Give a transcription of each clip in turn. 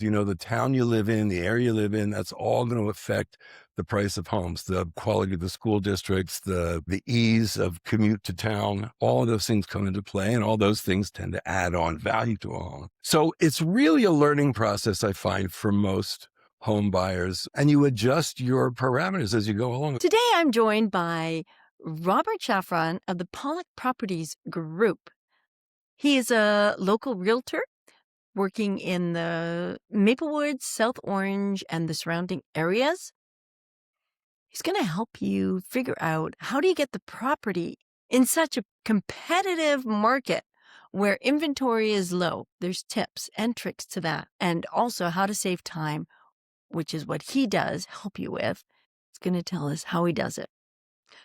The town you live in, the area you live in, that's all going to affect the price of homes, the quality of the school districts, the ease of commute to town. All of those things come into play, and all those things tend to add on value to a home. So it's really a learning process, I find, for most home buyers, and you adjust your parameters as you go along. Today, I'm joined by Robert Shaffron of the Pollock Properties Group. He is a local realtor working in the Maplewood, South Orange, and the surrounding areas. He's going to help you figure out how do you get the property in such a competitive market where inventory is low. There's tips and tricks to that, and also how to save time, which is what he does help you with. He's going to tell us how he does it.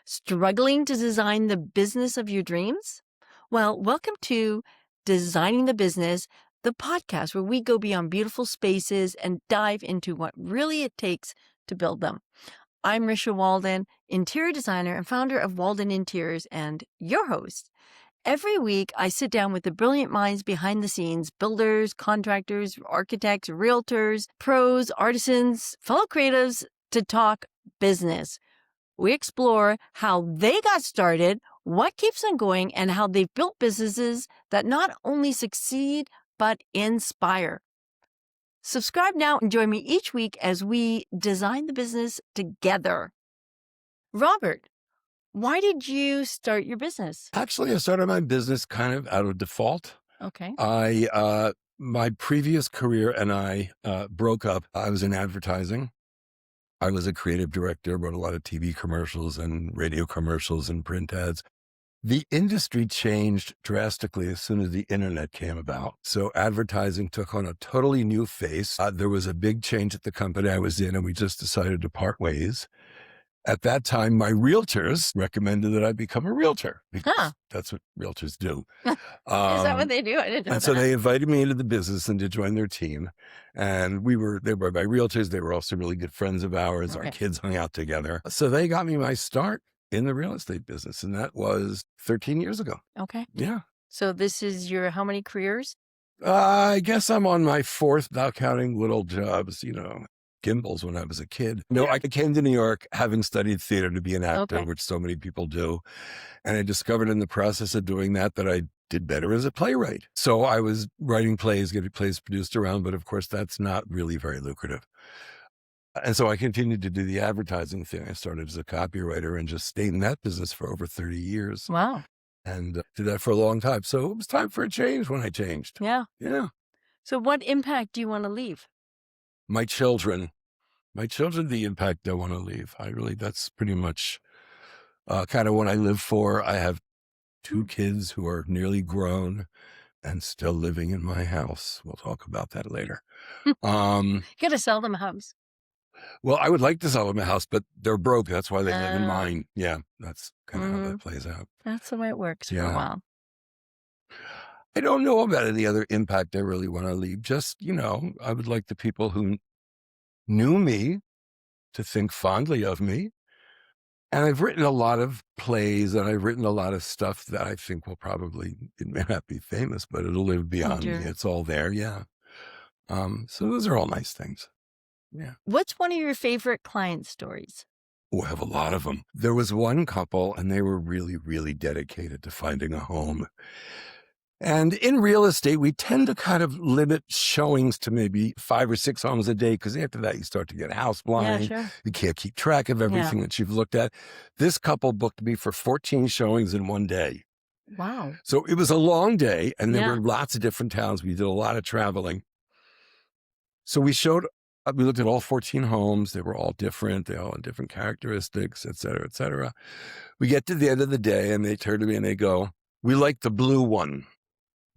Struggling to design the business of your dreams? Well, welcome to Designing the Business, the podcast where we go beyond beautiful spaces and dive into what really it takes to build them. I'm Risha Walden, interior designer and founder of Walden Interiors, and your host. Every week, I sit down with the brilliant minds behind the scenes, builders, contractors, architects, realtors, pros, artisans, fellow creatives, to talk business. We explore how they got started, what keeps them going, and how they've built businesses that not only succeed, but inspire. Subscribe now and join me each week as we design the business together. Robert, why did you start your business? Actually, I started my business kind of out of default. Okay. My previous career and I broke up. I was in advertising. I was a creative director, wrote a lot of TV commercials and radio commercials and print ads. The industry changed drastically as soon as the internet came about. So advertising took on a totally new face. There was a big change at the company I was in, and we just decided to part ways. At that time, my realtors recommended that I become a realtor because that's what realtors do. Is that what they do? I didn't know And so they invited me into the business and to join their team. And they were my realtors. They were also really good friends of ours. Okay. Our kids hung out together. So they got me my start in the real estate business. And that was 13 years ago. Okay. Yeah. So this is your how many careers? I guess I'm on my fourth, without counting little jobs, gimbals when I was a kid. No, I came to New York having studied theater to be an actor, which so many people do. And I discovered in the process of doing that I did better as a playwright. So I was writing plays, getting plays produced around, but of course that's not really very lucrative. And so I continued to do the advertising thing. I started as a copywriter and just stayed in that business for over 30 years. Wow. And did that for a long time. So it was time for a change when I changed. Yeah. Yeah. So what impact do you want to leave? My children, the impact I want to leave. That's pretty much kind of what I live for. I have two kids who are nearly grown and still living in my house. We'll talk about that later. You got to sell them a house. Well, I would like to sell them a house, but they're broke. That's why they live in mine. Yeah, that's kind of how that plays out. That's the way it works for a while. I don't know about any other impact I really want to leave. Just, I would like the people who knew me to think fondly of me. And I've written a lot of plays and I've written a lot of stuff that I think it may not be famous, but it'll live beyond me. It's all there. Yeah. So those are all nice things. Yeah. What's one of your favorite client stories? Oh, I have a lot of them. There was one couple and they were really, really dedicated to finding a home. And in real estate, we tend to kind of limit showings to maybe 5 or 6 homes a day, because after that, you start to get house blind. Yeah, sure. You can't keep track of everything that you've looked at. This couple booked me for 14 showings in one day. Wow. So it was a long day, and there were lots of different towns. We did a lot of traveling. So we looked at all 14 homes. They were all different. They all had different characteristics, et cetera, et cetera. We get to the end of the day, and they turn to me and they go, "We like the blue one."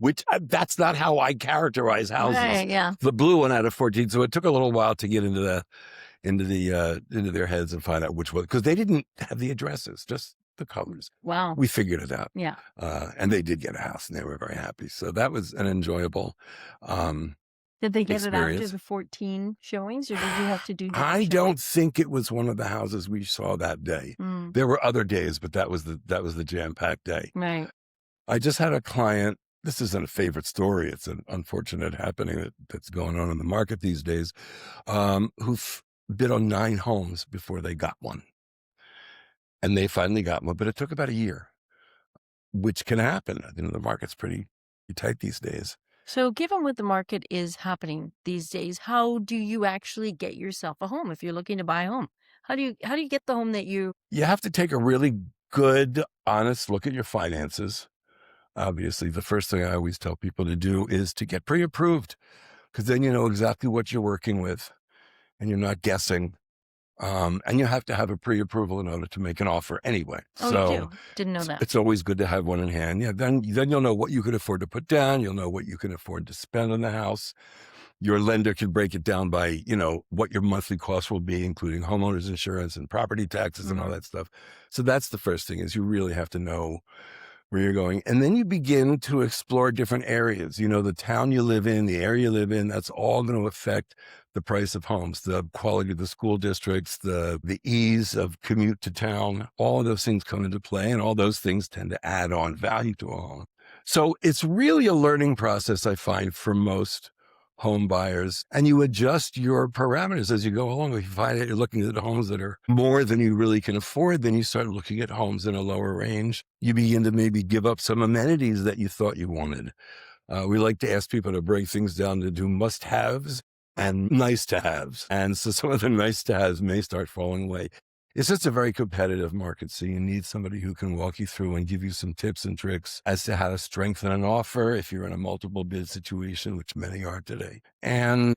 Which that's not how I characterize houses. Right, yeah. The blue one out of 14. So it took a little while to get into their heads and find out which one, because they didn't have the addresses, just the colors. Wow. We figured it out. Yeah. And they did get a house and they were very happy. So that was an enjoyable Did they get experience. it after the 14 showings, or did you have to do that? I don't think it was one of the houses we saw that day. There were other days, but that was the jam-packed day. Right. I just had a client this isn't a favorite story. It's an unfortunate happening that's going on in the market these days, who bid on 9 homes before they got one. And they finally got one, but it took about a year, which can happen. The market's pretty tight these days. So, given what the market is happening these days, how do you actually get yourself a home if you're looking to buy a home? How do you get the home that you? You have to take a really good, honest look at your finances. Obviously, the first thing I always tell people to do is to get pre-approved, because then you know exactly what you're working with and you're not guessing. And you have to have a pre-approval in order to make an offer anyway. Oh, you do? Didn't know that. It's always good to have one in hand. Yeah, then you'll know what you can afford to put down. You'll know what you can afford to spend on the house. Your lender can break it down by, what your monthly costs will be, including homeowners insurance and property taxes and all that stuff. So that's the first thing, is you really have to know where you're going. And then you begin to explore different areas. The town you live in, the area you live in, that's all going to affect the price of homes, the quality of the school districts, the ease of commute to town. All of those things come into play, and all those things tend to add on value to a home. So it's really a learning process, I find, for most home buyers, and you adjust your parameters as you go along. If you find that you're looking at homes that are more than you really can afford, then you start looking at homes in a lower range. You begin to maybe give up some amenities that you thought you wanted. We like to ask people to break things down to do must-haves and nice-to-haves. And so some of the nice-to-haves may start falling away. It's just a very competitive market, so you need somebody who can walk you through and give you some tips and tricks as to how to strengthen an offer if you're in a multiple bid situation, which many are today. And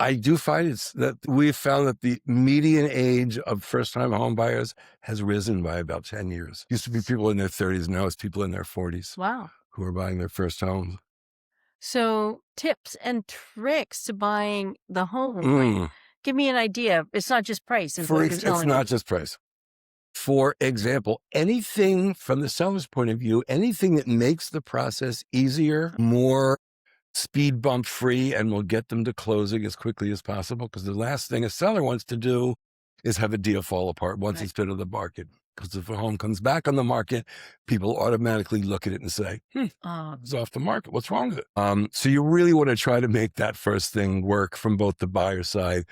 I do find that we've found that the median age of first-time home buyers has risen by about 10 years. Used to be people in their 30s, now it's people in their 40s Wow. who are buying their first home. So, tips and tricks to buying the home. Give me an idea. It's not just price. It's not just price. For example, anything from the seller's point of view, anything that makes the process easier, more speed bump free, and will get them to closing as quickly as possible. Because the last thing a seller wants to do is have a deal fall apart once it's been on the market. Because if a home comes back on the market, people automatically look at it and say, it's off the market. What's wrong with it? So you really want to try to make that first thing work from both the buyer side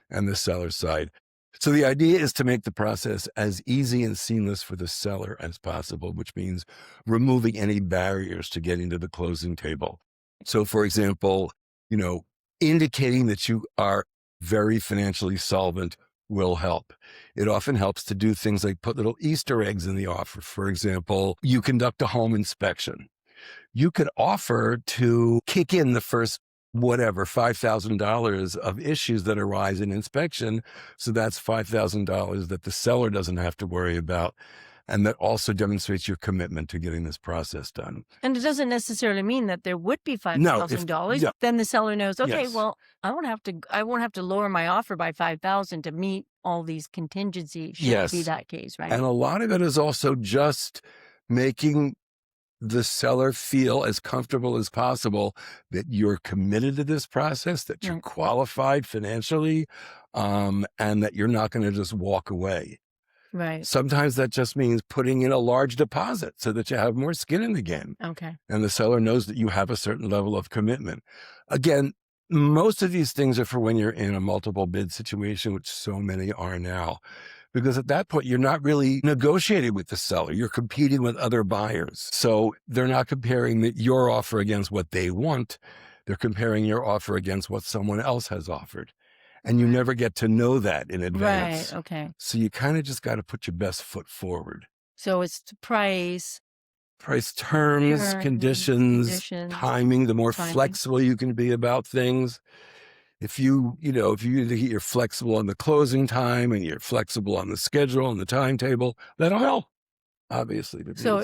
and the seller side. So the idea is to make the process as easy and seamless for the seller as possible, which means removing any barriers to getting to the closing table. So, for example, indicating that you are very financially solvent will help. It often helps to do things like put little Easter eggs in the offer. For example, you conduct a home inspection. You could offer to kick in the first $5,000 of issues that arise in inspection. So that's $5,000 that the seller doesn't have to worry about. And that also demonstrates your commitment to getting this process done. And it doesn't necessarily mean that there would be $5,000. No. Then the seller knows, okay, Yes. well, I won't have to lower my offer by $5,000 to meet all these contingencies. Should it be that case, right? And a lot of it is also just making the seller feel as comfortable as possible that you're committed to this process, that you're qualified financially, and that you're not going to just walk away. Right. Sometimes that just means putting in a large deposit so that you have more skin in the game. Okay. And the seller knows that you have a certain level of commitment. Again, most of these things are for when you're in a multiple bid situation, which so many are now. Because at that point, you're not really negotiating with the seller. You're competing with other buyers. So they're not comparing your offer against what they want. They're comparing your offer against what someone else has offered. And you never get to know that in advance. Right. Okay. So you kind of just got to put your best foot forward. So it's the price, terms, conditions, timing, the more flexible you can be about things. If you're flexible on the closing time and you're flexible on the schedule and the timetable, that'll help. Obviously. So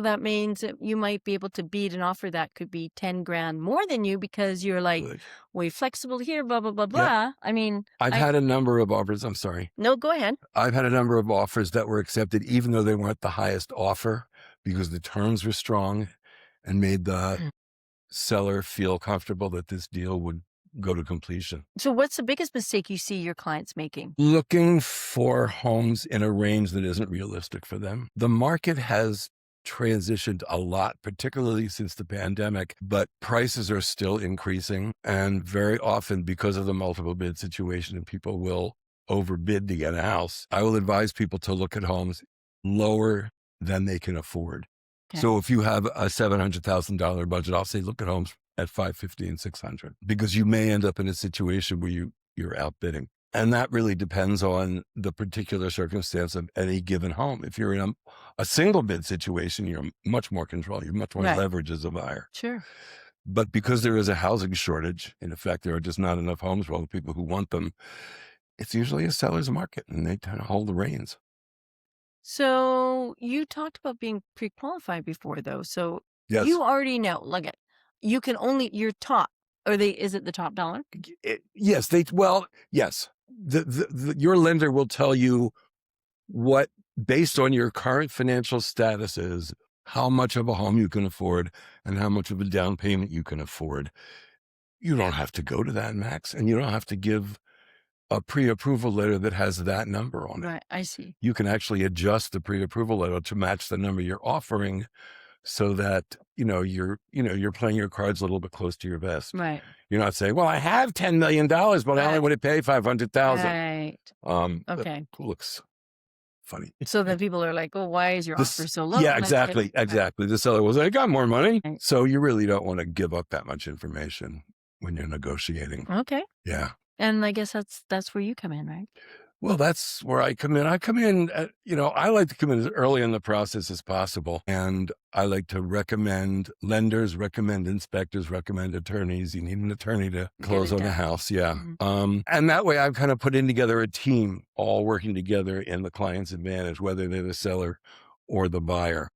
that means that you might be able to beat an offer that could be 10 grand more than you because you're like, way flexible here, blah, blah, blah, blah. Yeah. I mean, I've had a number of offers. I'm sorry. No, go ahead. I've had a number of offers that were accepted, even though they weren't the highest offer, because the terms were strong and made the seller feel comfortable that this deal would go to completion. So what's the biggest mistake you see your clients making? Looking for homes in a range that isn't realistic for them. The market has transitioned a lot, particularly since the pandemic, but prices are still increasing. And very often, because of the multiple bid situation, and people will overbid to get a house, I will advise people to look at homes lower than they can afford. Okay. So if you have a $700,000 budget, I'll say look at homes at 550 and 600, because you may end up in a situation where you're outbidding. And that really depends on the particular circumstance of any given home. If you're in a single bid situation, you're much more control. You have much more Right. leverage as a buyer. Sure. But because there is a housing shortage, in effect, there are just not enough homes for all the people who want them. It's usually a seller's market, and they kind of hold the reins. So you talked about being pre-qualified before, though. So Yes. you already know, like, you can only, you're top, is it the top dollar? Yes. Yes. Your lender will tell you what, based on your current financial status, is how much of a home you can afford and how much of a down payment you can afford. You don't have to go to that max, and you don't have to give a pre-approval letter that has that number on it. Right. I see. You can actually adjust the pre-approval letter to match the number you're offering, so that you're playing your cards a little bit close to your vest. Right. You're not saying, "Well, I have $10 million, but I only Right. want to pay 500,000." Right. That Okay. looks funny. So then people are like, "Oh, why is your offer so low?" Yeah, And it's like, exactly. The seller was like, "I got more money." Right. So you really don't want to give up that much information when you're negotiating. Okay. Yeah. And I guess that's where you come in, right? Well, that's where I come in. I come in, I like to come in as early in the process as possible. And I like to recommend lenders, recommend inspectors, recommend attorneys. You need an attorney to close on a house. Yeah. Mhm. And that way I'm kind of putting together a team, all working together in the client's advantage, whether they're the seller or the buyer.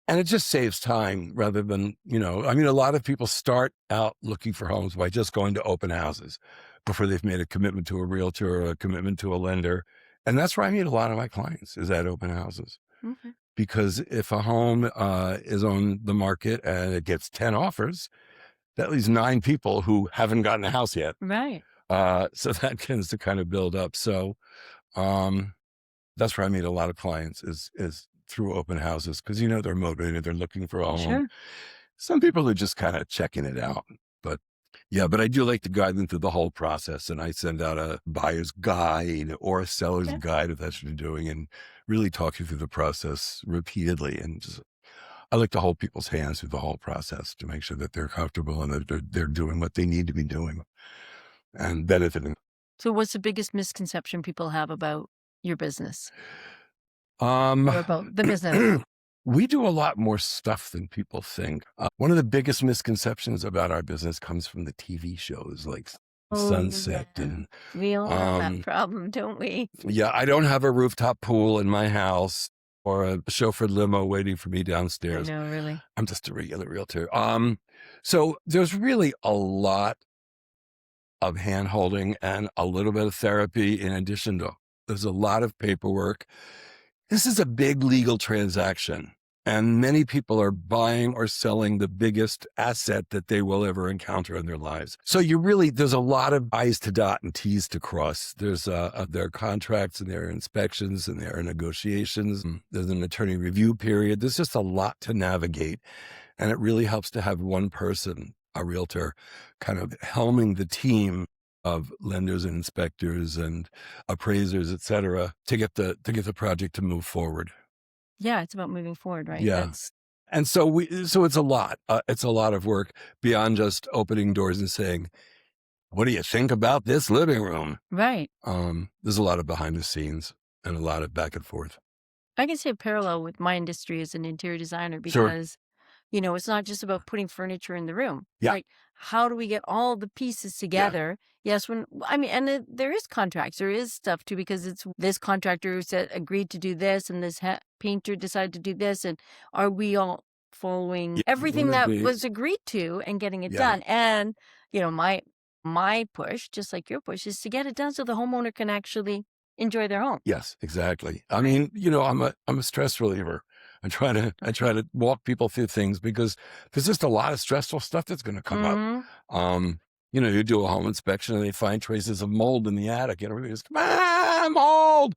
And it just saves time rather than, a lot of people start out looking for homes by just going to open houses before they've made a commitment to a realtor or a commitment to a lender. And that's where I meet a lot of my clients, is at open houses. Okay. Because if a home is on the market and it gets 10 offers, that leaves 9 people who haven't gotten a house yet. Right. So that tends to kind of build up. So that's where I meet a lot of clients is through open houses, because they're motivated, they're looking for a home. Sure. Some people are just kind of checking it out, but I do like to guide them through the whole process, and I send out a buyer's guide or a seller's Okay. guide, if that's what you're doing, and really talk you through the process repeatedly. And I like to hold people's hands through the whole process to make sure that they're comfortable and that they're doing what they need to be doing and benefiting. So what's the biggest misconception people have about your business Um, or about the business? We do a lot more stuff than people think. One of the biggest misconceptions about our business comes from the TV shows like Sunset. Yeah. And We all have that um, problem, don't we? I don't have a rooftop pool in my house or a chauffeured limo waiting for me I downstairs. know, really. I'm just a regular realtor. So there's really a lot of hand holding and a little bit of therapy in addition to, there's a lot of paperwork. This is a big legal transaction, and many people are buying or selling the biggest asset that they will ever encounter in their lives. So there's a lot of I's to dot and T's to cross. There's there are contracts and there are inspections and there are negotiations. There's an attorney review period. There's just a lot to navigate, and it really helps to have one person, a realtor, kind of helming the team of lenders and inspectors and appraisers, et cetera, to get the project to move forward. Yeah, it's about moving forward, right? Yeah. And so it's a lot. It's a lot of work beyond just opening doors and saying, "What do you think about this living room?" Right. There's a lot of behind the scenes and a lot of back and forth. I can see a parallel with my industry as an interior designer Sure. because, it's not just about putting furniture in the room. Yeah. Like, how do we get all the pieces together? Yes, there is contracts, there is stuff too, because it's this contractor said agreed to do this, and this painter decided to do this, and are we all following everything that was agreed to and getting it done? And my push, just like your push, is to get it done so the homeowner can actually enjoy their home. Yes, exactly. I mean, I'm a stress reliever. I try to walk people through things because there's just a lot of stressful stuff that's going to come up. Mhm. You do a home inspection and they find traces of mold in the attic, and everybody goes, "Come on, mold!"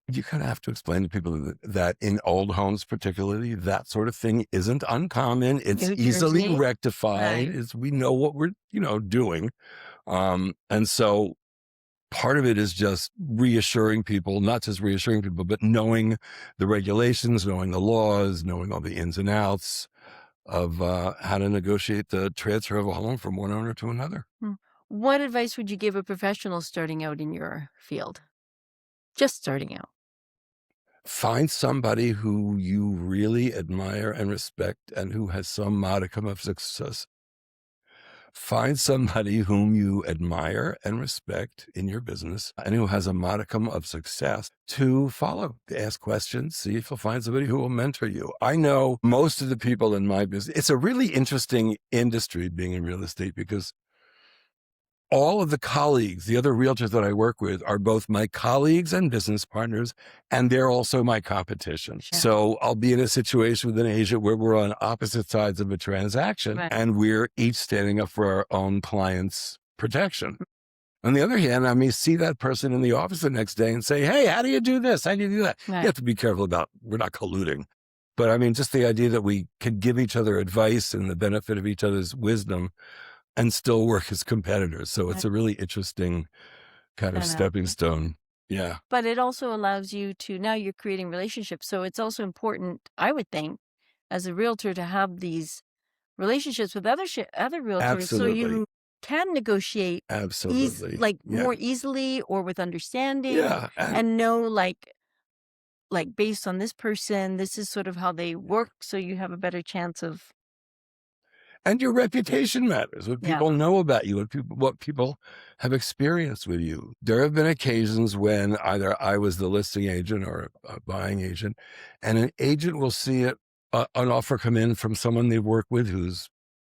You kind of have to explain to people that in old homes, particularly, that sort of thing isn't uncommon. It's New easily Jersey? rectified. Right. Is we know what we're doing, and so part of it is just reassuring people, not just reassuring people, but knowing the regulations, knowing the laws, knowing all the ins and outs of how to negotiate the transfer of a home from one owner to another. Hmm. What advice would you give a professional starting out in your field? Just starting out. Find somebody who you really admire and respect and who has some modicum of success. Find somebody whom you admire and respect in your business and who has a modicum of success to follow. Ask questions, see if you'll find somebody who will mentor you. I know most of the people in my business, it's a really interesting industry being in real estate because all of the colleagues, the other realtors that I work with, are both my colleagues and business partners, and they're also my competition. Sure. So I'll be in a situation with an agent where we're on opposite sides of a transaction Right. and we're each standing up for our own client's protection. On the other hand, I may see that person in the office the next day and say, "Hey, how do you do this? How do you do that?" You Right. have to be careful about, we're not colluding. But I mean, just the idea that we can give each other advice and the benefit of each other's wisdom and still work as competitors. So it's Right. a really interesting kind of stepping Dynamic. stone. Yeah, But it also allows you to now you're creating relationships. So it's also important, I would think, as a realtor to have these relationships with other realtors so absolutely. you can negotiate Absolutely. like Yeah. more easily or with understanding Yeah. And, and know like based on this person, this is sort of how they work, so you have a better chance of and your reputation matters. What yeah. people know about you, what people have experienced with you. There have been occasions when either I was the listing agent or a buying agent, and an agent will see an offer come in from someone they've worked with who's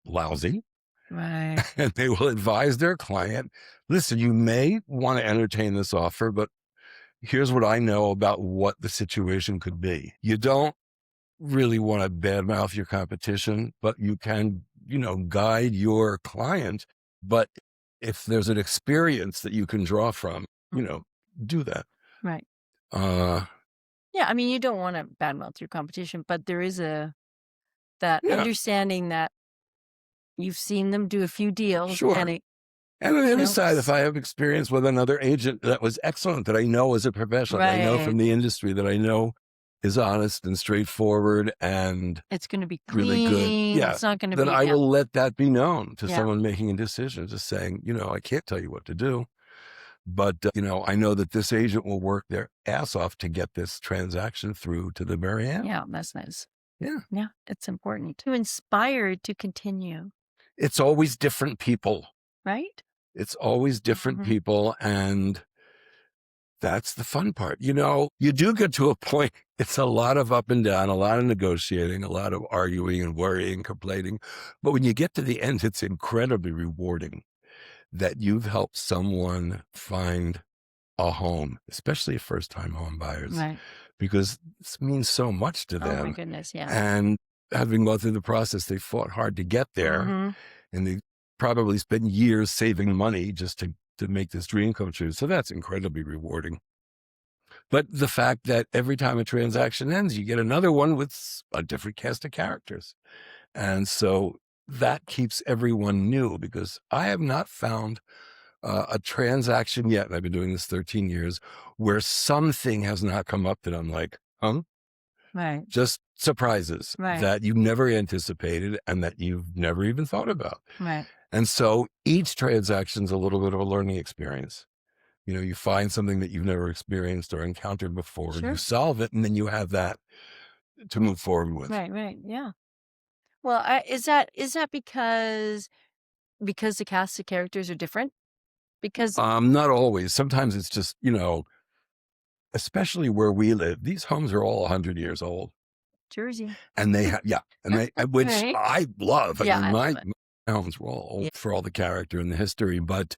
lousy, Right. and they will advise their client, listen, you may want to entertain this offer, but here's what I know about what the situation could be. You don't really want to badmouth your competition, but you can, guide your client. But if there's an experience that you can draw from, do that. Right. Uh, Yeah, I mean, you don't wanna badmouth your competition, but there is that yeah, understanding that you've seen them do a few deals and sure. it And on the other side, if counts. I have experience with another agent that was excellent, that I know as a professional, that I know Right. from the industry, that I know is honest and straightforward and It's gonna be really good. clean, Yeah. it's not gonna Then be I yeah, will let that be known to yeah, someone making a decision, just saying, I can't tell you what to do, but, I know that this agent will work their ass off to get this transaction through to the very end. yeah, that's nice. Yeah. Yeah, it's important to inspire to continue, It's always different people. right? It's always different Mhm. people. And that's the fun part. You do get to a point, it's a lot of up and down, a lot of negotiating, a lot of arguing and worrying, complaining. But when you get to the end, it's incredibly rewarding that you've helped someone find a home, especially first time home buyers, Right. because this means so much to Oh my them. goodness, yeah. And having gone through the process, they fought hard to get there Mhm. and they probably spent years saving money just to make this dream come true. So that's incredibly rewarding. But the fact that every time a transaction ends, you get another one with a different cast of characters. And so that keeps everyone new because I have not found a transaction yet, and I've been doing this 13 years, where something has not come up that I'm like, huh? Right, Just surprises right, that you never anticipated and that you've never even thought about. right. And so each transaction's a little bit of a learning experience. You find something that you've never experienced or encountered before, you Sure. solve it, and then you have that to move forward with. Right, right, yeah. Well, is that because the cast of characters are different? Because Not always. Sometimes it's just, especially where we live, these homes are all 100 years old. Jersey. And they have, yeah, and which Right? I love. I Yeah, mean, I love my it. homes were all Yeah. old for all the character and the history, but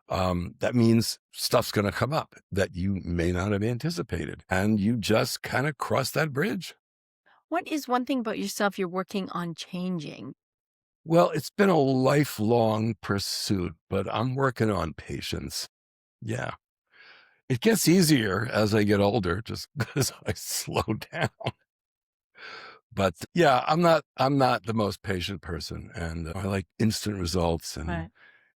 that means stuff's going to come up that you may not have anticipated. And you just kind of cross that bridge. What is one thing about yourself you're working on changing? Well, it's been a lifelong pursuit, but I'm working on patience. Yeah. It gets easier as I get older, just because I slow down. But yeah, I'm not the most patient person, and I like instant results and Right.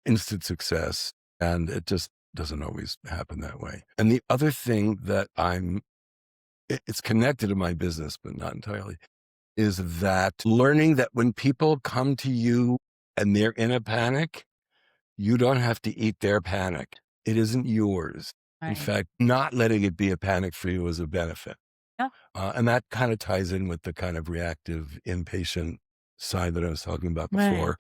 instant success, and it just doesn't always happen that way. And the other thing that it's connected to my business, but not entirely, is that learning that when people come to you and they're in a panic, you don't have to eat their panic. It isn't yours. In Right. fact, not letting it be a panic for you is a benefit. Yeah. And that kind of ties in with the kind of reactive, impatient side that I was talking about Right. before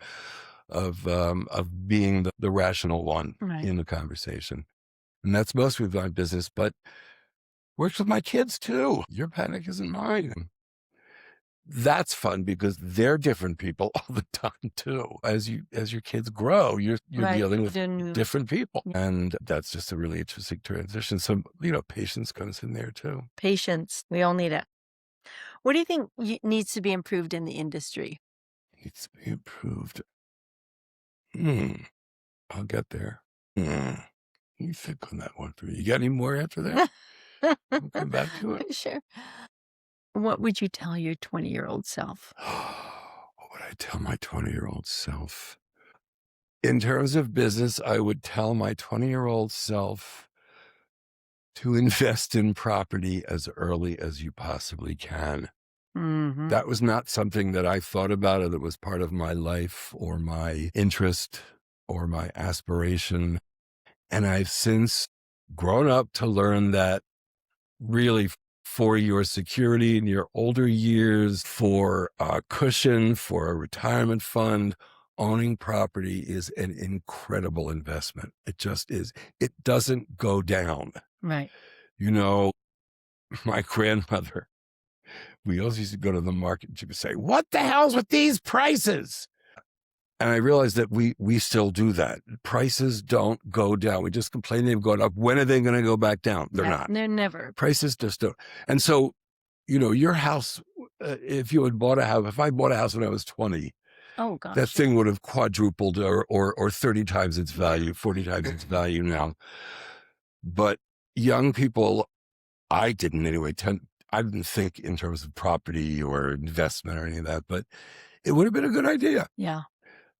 of being the rational one Right. in the conversation. And that's mostly with my business, but works with my kids too. Your panic isn't mine. That's fun because they're different people all the time too. As your kids grow, you're Right. dealing with Then different people. yeah. And that's just a really interesting transition. So, patience comes in there too. Patience. We all need it. What do you think needs to be improved in the industry? Needs to be improved. Hmm. I'll get there. Hmm. You think on that one for me. You got any more after that? We'll come back to it. Sure. What would you tell your 20-year-old self? What would I tell my 20-year-old self? In terms of business, I would tell my 20-year-old self to invest in property as early as you possibly can. Mhm. That was not something that I thought about or that was part of my life or my interest or my aspiration. And I've since grown up to learn that really for your security in your older years, for a cushion, for a retirement fund, owning property is an incredible investment. It just is. It doesn't go down. Right. You know, my grandmother, we always used to go to the market and she would say, "What the hell's with these prices?" And I realized that we still do that. Prices don't go down. We just complain they've gone up. When are they going to go back down? They're Yeah, not. they're never. Prices just don't. And so, your house, if you had bought a house, if I bought a house when I was 20, Oh that gosh. thing would have quadrupled or 30 times its value, 40 times its value now. But young people, I didn't anyway, I didn't think in terms of property or investment or any of that, but it would have been a good idea. Yeah.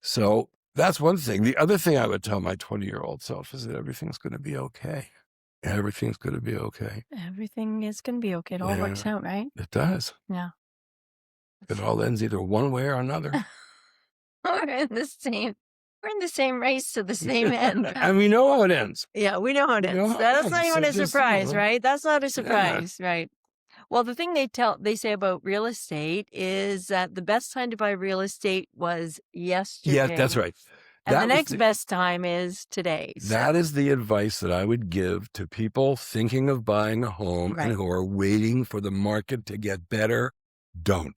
So that's one thing. The other thing I would tell my 20-year-old self is that everything's going to be okay. Everything's going to be okay. Everything is going to be okay. It all works Yeah, out, right? it does. Yeah. It all ends either one way or another. We're in the same. We're in the same race to the same end. And we know how it ends. Yeah, we know how it We know ends. how it That's not ends. even So a just, surprise, right? That's not a yeah. surprise, right? Well, the thing they say about real estate is that the best time to buy real estate was Yeah, that's yesterday, right. and the That was next best time is today. that So, is the advice that I would give to people thinking of buying a home and right, who are waiting for the market to get better. Don't.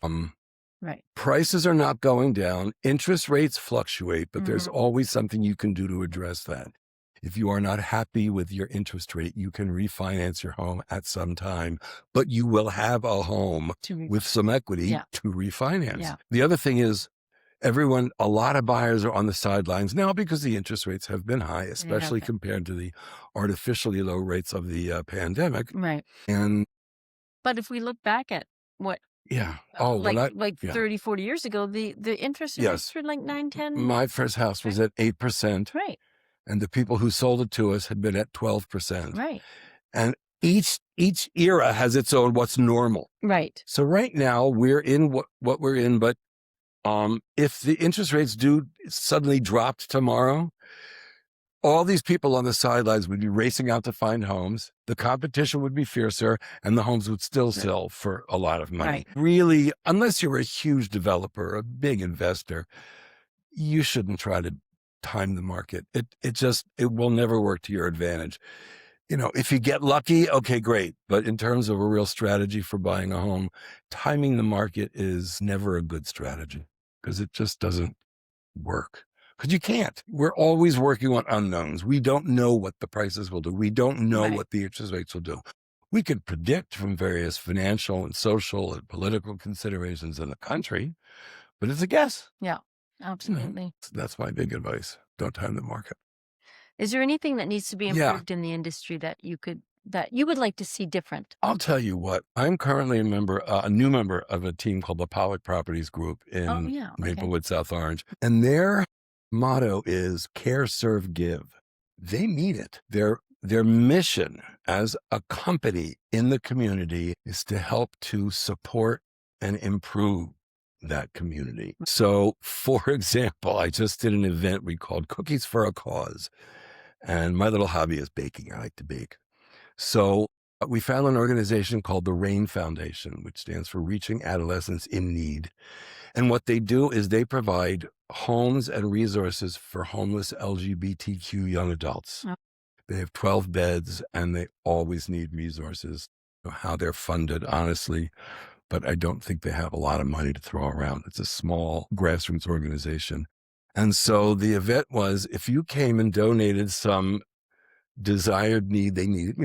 right. Prices are not going down. Interest rates fluctuate, but there's Mhm. always something you can do to address that. If you are not happy with your interest rate, you can refinance your home at some time, but you will have a home To re- with some equity Yeah. to refinance. Yeah. The other thing is a lot of buyers are on the sidelines now because the interest rates have been high, especially been. compared to the artificially low rates of the pandemic. Right. And But if we look back at what, yeah. Oh, well, like yeah. 30, 40 years ago, the interest Yes. rates were like 9, 10. My first house was at 8%. Right. And the people who sold it to us had been at 12%. Right. And each era has its own what's normal. Right. So right now we're in what we're in, but if the interest rates do suddenly drop tomorrow, all these people on the sidelines would be racing out to find homes. The competition would be fiercer and the homes would still sell for a lot of money. Right. Really, unless you're a huge developer, a big investor, you shouldn't try to time the market. It will never work to your advantage. If you get lucky, okay, great. But in terms of a real strategy for buying a home, timing the market is never a good strategy because it just doesn't work. Because you can't. We're always working on unknowns. We don't know what the prices will do. We don't know Right. what the interest rates will do. We can predict from various financial and social and political considerations in the country, but it's a guess. Yeah. Absolutely. That's my big advice. Don't time the market. Is there anything that needs to be Yeah, improved in the industry that you would like to see different? I'll tell you what. I'm currently a new member of a team called the Pollock Properties Group Oh, in yeah, okay. Maplewood, South Orange, and their motto is "Care, Serve, Give." They mean it. Their mission as a company in the community is to help to support and improve that community. So, for example, I just did an event we called Cookies for a Cause, and my little hobby is baking. I like to bake. So we found an organization called the RAIN Foundation, which stands for Reaching Adolescents in Need. And what they do is they provide homes and resources for homeless LGBTQ young adults. Oh, They have 12 beds and they always need resources. How they're funded, honestly, but I don't think they have a lot of money to throw around. It's a small grassroots organization. And so the event was if you came and donated some desired need, they needed,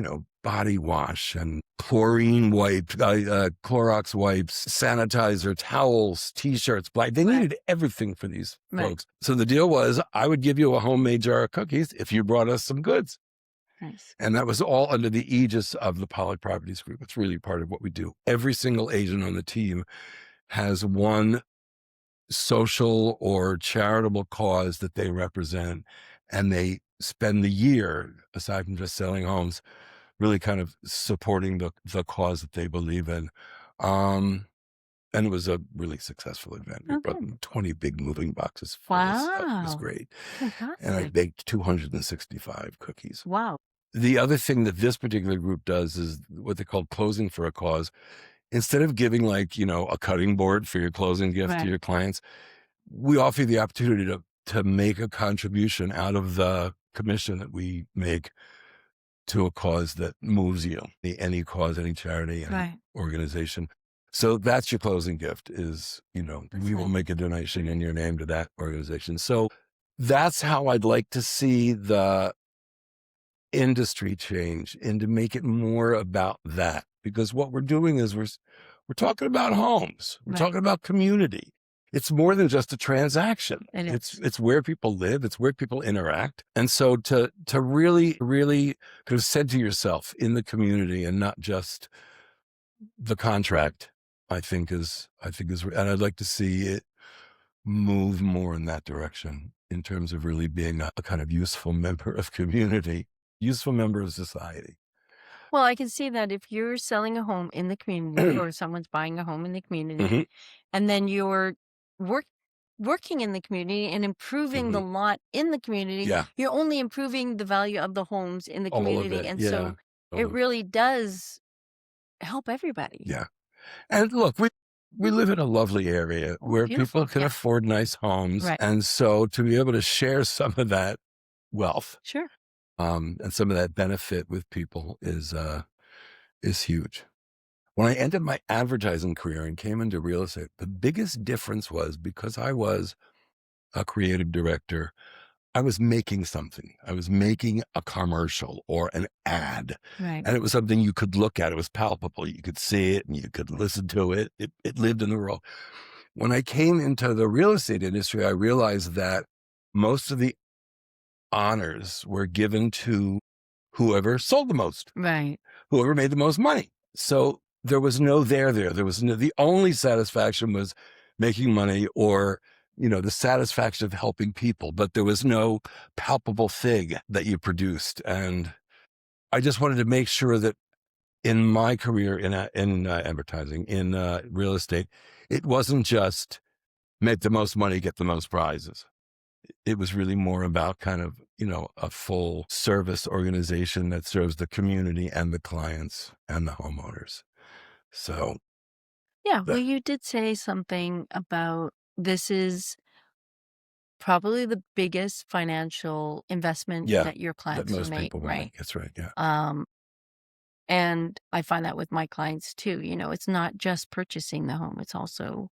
body wash and chlorine wipes, Clorox wipes, sanitizer, towels, t-shirts, they right, needed everything for these right. folks. So the deal was I would give you a homemade jar of cookies if you brought us some goods. Nice. And that was all under the aegis of the Pollock Properties Group. It's really part of what we do. Every single agent on the team has one social or charitable cause that they represent, and they spend the year, aside from just selling homes, really kind of supporting the cause that they believe in. Um, and it was a really successful event. We Oh, brought good. them 20 big moving boxes full of stuff. It was Wow. great. And I Fantastic. baked 265 cookies. Wow. The other thing that this particular group does is what they call closing for a cause. Instead of giving a cutting board for your closing gift to Right. your clients, we offer you the opportunity to make a contribution out of the commission that we make to a cause that moves you, any cause, any charity, any Right. organization. So that's your closing gift is, That's we will nice. make a donation in your name to that organization. So that's how I'd like to see the industry change and to make it more about that. Because what we're doing is we're talking about homes. We're Right. talking about community. It's more than just a transaction. It It's is. it's where people live. It's where people interact. And so to really kind of center yourself in the community and not just the contract, I think is, and I'd like to see it move more in that direction in terms of really being a kind of useful member of community, useful member of society. Well, I can see that if you're selling a home in the community or someone's buying a home in the community, Hmm. and then you're work working in the community and improving the Hmm. lot in the community, Yeah, you're only improving the value of the homes in the all of community. it. And Yeah, so all it of it. really does help everybody. Yeah. And look, we live in a lovely area Oh, where people beautiful. can Yeah. afford nice homes, Right. and so to be able to share some of that wealth, Sure. and some of that benefit with people is huge. When I ended my advertising career and came into real estate, the biggest difference was because I was a creative director, I was making something. I was making a commercial or an ad, Right. and it was something you could look at. It was palpable. You could see it and you could listen to it. It lived in the world. When I came into the real estate industry, I realized that most of the honors were given to whoever sold the most, Right. whoever made the most money. So there was no there. There was no, the only satisfaction was making money or, the satisfaction of helping people, but there was no palpable thing that you produced. And I just wanted to make sure that in my career in advertising, in real estate, it wasn't just make the most money, get the most prizes. It was really more about kind of, a full service organization that serves the community and the clients and the homeowners. So Yeah. Well, that, you did say something about this is probably the biggest financial investment yeah, that your that clients will most make. people will Right. make. That's right. Yeah. Um, and I find that with my clients too. It's not just purchasing the home, it's also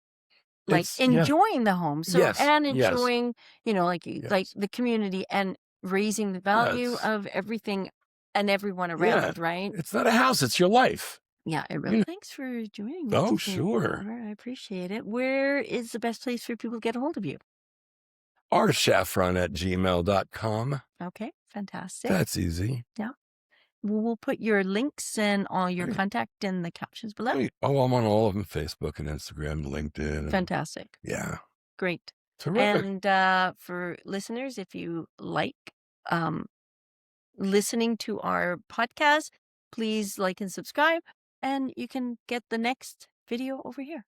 like Yeah. enjoying the home. So, Yes. and Yes. enjoying, like Yes. the community and raising the value Yes. of everything and everyone Yeah. around, right? It's not a house. It's your life. Yeah, it You really. know? Thanks for joining me Oh, today, sure. Robert. I appreciate it. Where is the best place for people to get a hold of you? Or Shaffron at gmail.com. Okay. Fantastic. That's easy. Yeah. We'll put your links and all your Great. contact in the captions below. Great. Oh, I'm on all of them: Facebook and Instagram, LinkedIn, and Fantastic. yeah, Great. terrific. And for listeners, if you like um, listening to our podcast, please like and subscribe, and you can get the next video over here.